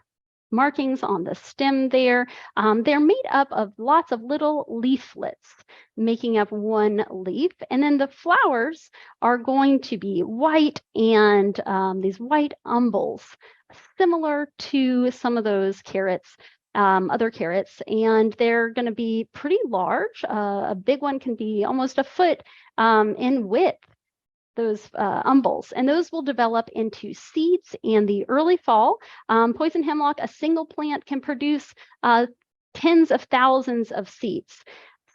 markings on the stem there. They're made up of lots of little leaflets making up one leaf. And then the flowers are going to be white and these white umbels, similar to some of those carrots, other carrots, and they're going to be pretty large. A big one can be almost a foot in width, those umbels, and those will develop into seeds in the early fall. Poison hemlock, a single plant, can produce tens of thousands of seeds.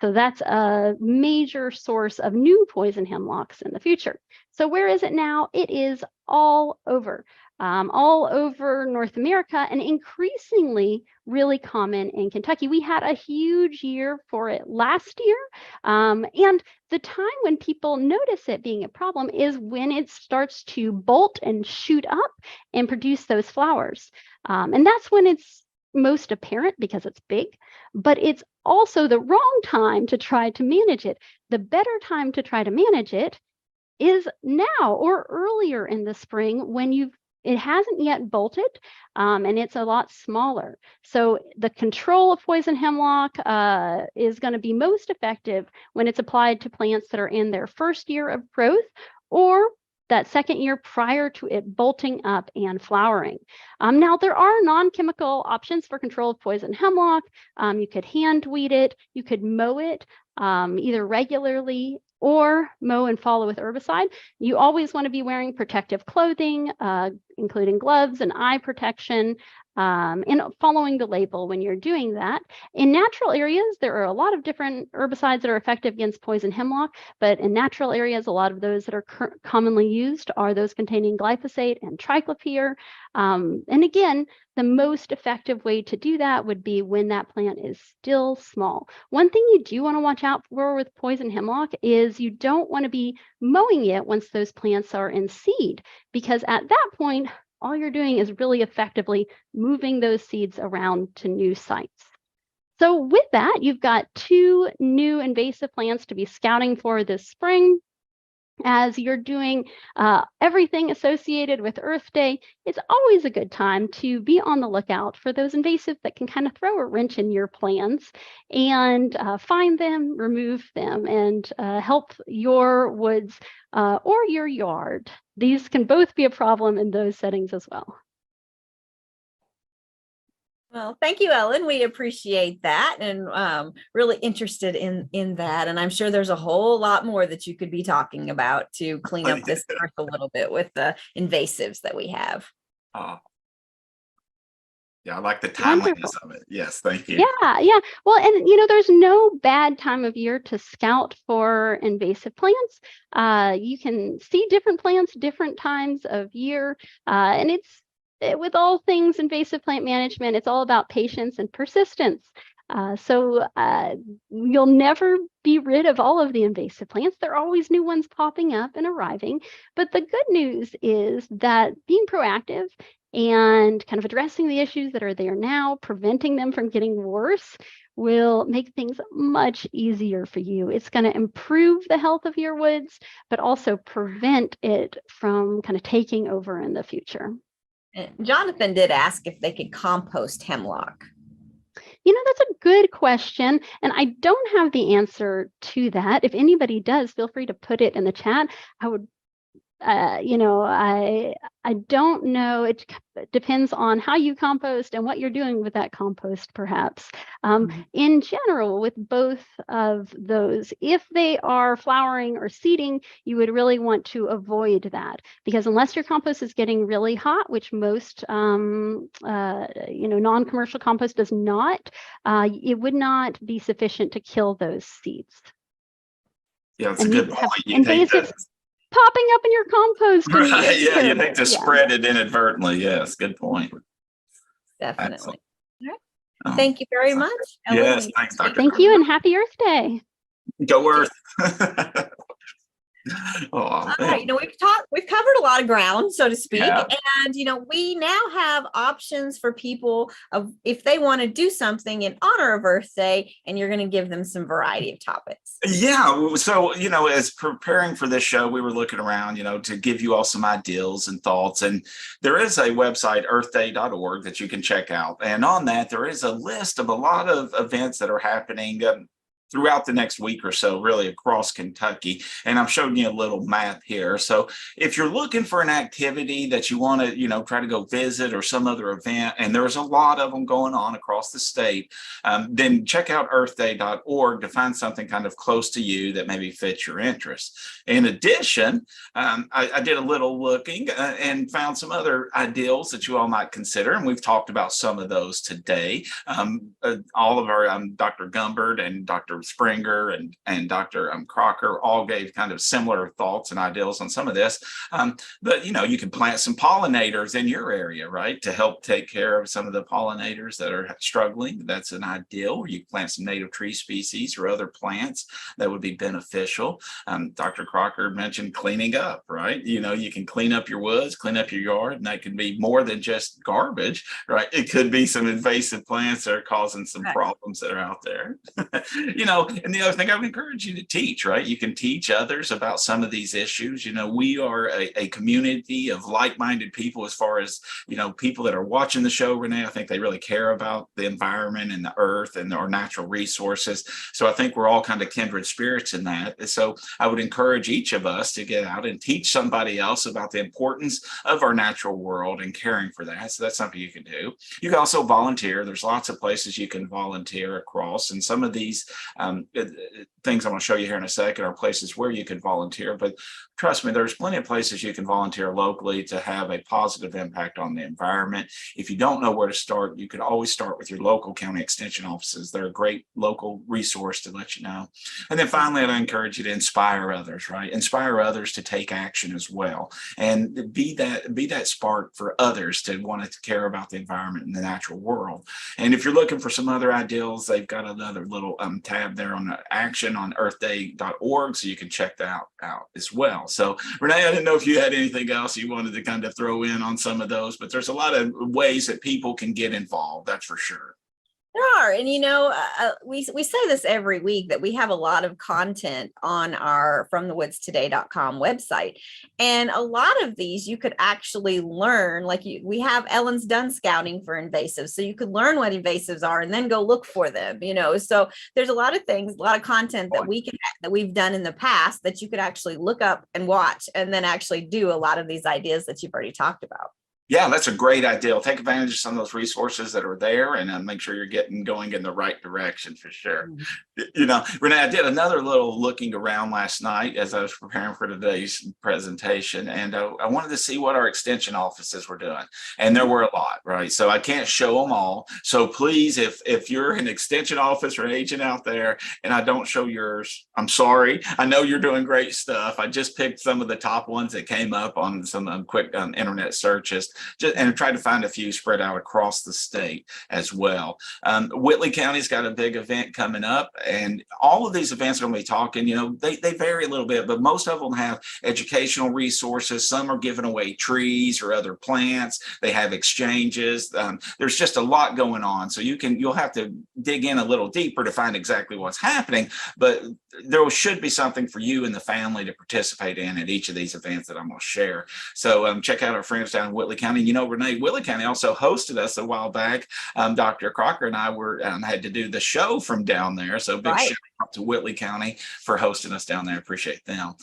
So that's a major source of new poison hemlocks in the future. So where is it now? It is all over North America, and increasingly really common in Kentucky. We had a huge year for it last year. And the time when people notice it being a problem is when it starts to bolt and shoot up and produce those flowers. And that's when it's most apparent because it's big, but it's also the wrong time to try to manage it. The better time to try to manage it is now or earlier in the spring when it hasn't yet bolted and it's a lot smaller. So the control of poison hemlock is going to be most effective when it's applied to plants that are in their first year of growth or that second year prior to it bolting up and flowering. Now, there are non-chemical options for control of poison hemlock. You could hand weed it, you could mow it either regularly or mow and follow with herbicide. You always want to be wearing protective clothing, including gloves and eye protection, and following the label when you're doing that. In natural areas, there are a lot of different herbicides that are effective against poison hemlock, but in natural areas, a lot of those that are commonly used are those containing glyphosate and triclopyr. And again, the most effective way to do that would be when that plant is still small. One thing you do want to watch out for with poison hemlock is you don't want to be mowing it once those plants are in seed, because at that point, all you're doing is really effectively moving those seeds around to new sites. So with that, you've got 2 new invasive plants to be scouting for this spring. As you're doing everything associated with Earth Day, it's always a good time to be on the lookout for those invasives that can kind of throw a wrench in your plans and find them, remove them, and help your woods or your yard. These can both be a problem in those settings as well. Well, thank you, Ellen. We appreciate that and really interested in that. And I'm sure there's a whole lot more that you could be talking about to clean up this earth a little bit with the invasives that we have. Yeah, I like the timeliness of it. Yes, thank you. Yeah. Well, and there's no bad time of year to scout for invasive plants. You can see different plants, different times of year, and with all things invasive plant management, it's all about patience and persistence. So you'll never be rid of all of the invasive plants. There are always new ones popping up and arriving. But the good news is that being proactive and kind of addressing the issues that are there now, preventing them from getting worse, will make things much easier for you. It's going to improve the health of your woods, but also prevent it from kind of taking over in the future. Jonathan did ask if they could compost hemlock. That's a good question, and I don't have the answer to that. If anybody does, feel free to put it in the chat. I would, I don't know. It depends on how you compost and what you're doing with that compost, perhaps. In general, with both of those, if they are flowering or seeding, you would really want to avoid that, because unless your compost is getting really hot, which most non-commercial compost does not, it would not be sufficient to kill those seeds. Yeah, it's a good point. Invasives popping up in your compost. Right, yeah, you hate to spread it inadvertently. Yes, good point. Definitely. All right. Thank you very much, Ellen. Yes, thanks, Dr. Thank you, and happy Earth Day. Go Earth. Oh, All right, we've covered a lot of ground, so to speak, yeah. and we now have options for people of if they want to do something in honor of Earth Day, and you're going to give them some variety of topics. Yeah. So, as preparing for this show, we were looking around, to give you all some ideals and thoughts. And there is a website, earthday.org, that you can check out. And on that, there is a list of a lot of events that are happening throughout the next week or so, really across Kentucky. And I'm showing you a little map here. So if you're looking for an activity that you want to, try to go visit or some other event, and there's a lot of them going on across the state, then check out earthday.org to find something kind of close to you that maybe fits your interests. In addition, I did a little looking and found some other ideals that you all might consider. And we've talked about some of those today. All of our Dr. Gumbert and Dr. Springer and Dr. Crocker all gave kind of similar thoughts and ideals on some of this. But you can plant some pollinators in your area, right, to help take care of some of the pollinators that are struggling. That's an ideal. Or you plant some native tree species or other plants that would be beneficial. Dr. Crocker mentioned cleaning up, right? You can clean up your woods, clean up your yard, and that can be more than just garbage, right? It could be some invasive plants that are causing some problems that are out there. And the other thing I would encourage you to teach, right? You can teach others about some of these issues. We are a community of like-minded people as far as, people that are watching the show, Renee. I think they really care about the environment and the earth and our natural resources. So I think we're all kind of kindred spirits in that. So I would encourage each of us to get out and teach somebody else about the importance of our natural world and caring for that. So that's something you can do. You can also volunteer. There's lots of places you can volunteer across, and some of these things I'm going to show you here in a second are places where you could volunteer. But trust me, there's plenty of places you can volunteer locally to have a positive impact on the environment. If you don't know where to start, you can always start with your local county extension offices. They're a great local resource to let you know. And then finally, I encourage you to inspire others, right? Inspire others to take action as well, and be that spark for others to want to care about the environment and the natural world. And if you're looking for some other ideals, they've got another little tab there on action on earthday.org, so you can check that out as well. So Renee, I didn't know if you had anything else you wanted to kind of throw in on some of those, but there's a lot of ways that people can get involved, that's for sure. There are, and we say this every week that we have a lot of content on our FromTheWoodsToday.com website, and a lot of these you could actually learn. Like we have Ellen's done scouting for invasives, so you could learn what invasives are and then go look for them. So there's a lot of things, a lot of content that we've done in the past that you could actually look up and watch, and then actually do a lot of these ideas that you've already talked about. Yeah, that's a great idea. Take advantage of some of those resources that are there, and make sure you're going in the right direction for sure. Renee, I did another little looking around last night as I was preparing for today's presentation, and I wanted to see what our extension offices were doing. And there were a lot, right? So I can't show them all. So please, if you're an extension office or an agent out there and I don't show yours, I'm sorry. I know you're doing great stuff. I just picked some of the top ones that came up on some quick internet searches. And try to find a few spread out across the state as well. Whitley County's got a big event coming up, and all of these events are going to be talking, they vary a little bit, but most of them have educational resources. Some are giving away trees or other plants. They have exchanges. There's just a lot going on. So you'll have to dig in a little deeper to find exactly what's happening, but there should be something for you and the family to participate in at each of these events that I'm going to share. So check out our friends down in Whitley County. Renee, Whitley County also hosted us a while back. Dr. Crocker and I had to do the show from down there. So big shout out to Whitley County for hosting us down there. Appreciate them.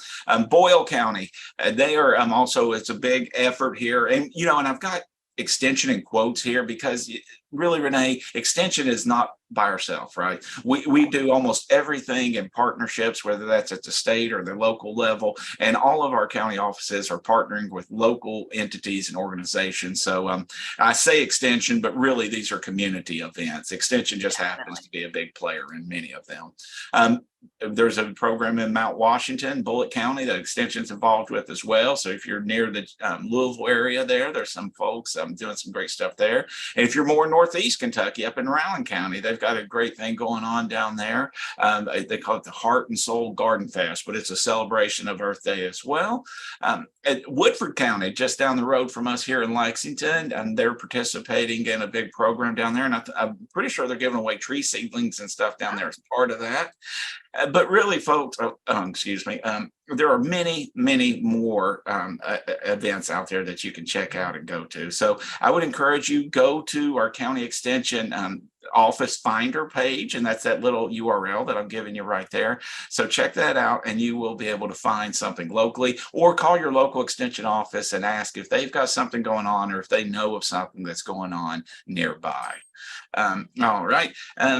Boyle County, they are also, it's a big effort here. And, and I've got extension in quotes here because really, Renee, extension is not by ourselves, right? We do almost everything in partnerships, whether that's at the state or the local level, and all of our county offices are partnering with local entities and organizations. So I say extension, but really these are community events. Extension just happens to be a big player in many of them. There's a program in Mount Washington, Bullitt County, that Extension's involved with as well. So if you're near the Louisville area there's some folks doing some great stuff there. And if you're more Northeast Kentucky, up in Rowan County, they've got a great thing going on down there. They call it the Heart and Soul Garden Fest, but it's a celebration of Earth Day as well. At Woodford County, just down the road from us here in Lexington, and they're participating in a big program down there. And I'm pretty sure they're giving away tree seedlings and stuff down there as part of that. But really, folks, there are many, many more events out there that you can check out and go to. So I would encourage you, go to our county extension office finder page, and that's that little URL that I'm giving you right there. So check that out, and you will be able to find something locally, or call your local extension office and ask if they've got something going on, or if they know of something that's going on nearby. All right.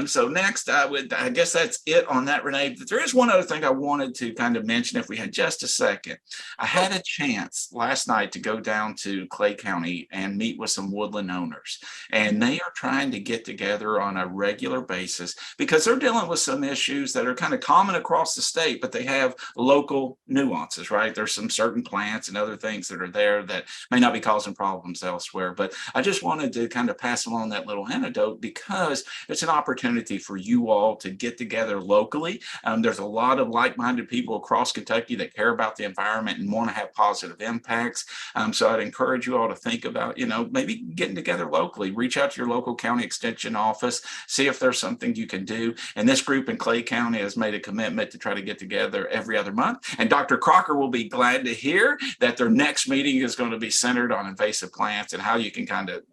So next, I guess that's it on that, Renee. But there is one other thing I wanted to kind of mention if we had just a second. I had a chance last night to go down to Clay County and meet with some woodland owners, and they are trying to get together on a regular basis because they're dealing with some issues that are kind of common across the state, but they have local nuances, right? There's some certain plants and other things that are there that may not be causing problems elsewhere. But I just wanted to kind of pass along that little anecdote because it's an opportunity for you all to get together locally. There's a lot of like-minded people across Kentucky that care about the environment and want to have positive impacts. So I'd encourage you all to think about, maybe getting together locally. Reach out to your local county extension office, see if there's something you can do. And this group in Clay County has made a commitment to try to get together every other month. And Dr. Crocker will be glad to hear that their next meeting is going to be centered on invasive plants and how you can kind of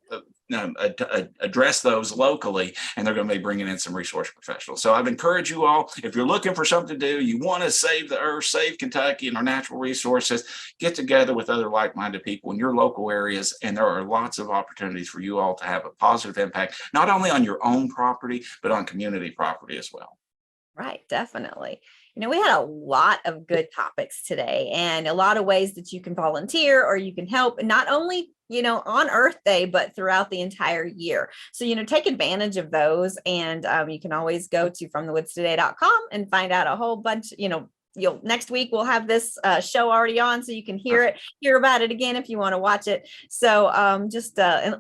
address those locally, and they're going to be bringing in some resource professionals. So I've encouraged you all, if you're looking for something to do, you want to save the earth, save Kentucky and our natural resources, get together with other like-minded people in your local areas, and there are lots of opportunities for you all to have a positive impact, not only on your own property, but on community property as well. Right, definitely. We had a lot of good topics today and a lot of ways that you can volunteer or you can help, and not only, on Earth Day, but throughout the entire year. So, take advantage of those. And you can always go to fromthewoodstoday.com and find out a whole bunch, next week we'll have this show already on, so you can hear about it again if you want to watch it. So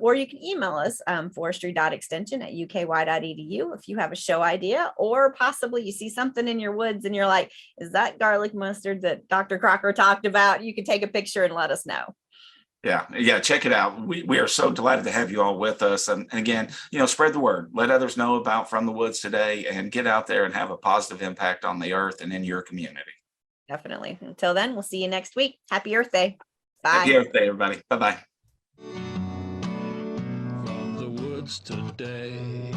or you can email us forestry.extension@uky.edu if you have a show idea, or possibly you see something in your woods and you're like, is that garlic mustard that Dr. Crocker talked about? You can take a picture and let us know. Yeah, check it out. We are so delighted to have you all with us. And again, spread the word. Let others know about From the Woods Today, and get out there and have a positive impact on the earth and in your community. Definitely. Until then, we'll see you next week. Happy Earth Day. Bye. Happy Earth Day, everybody. Bye-bye. From the woods today.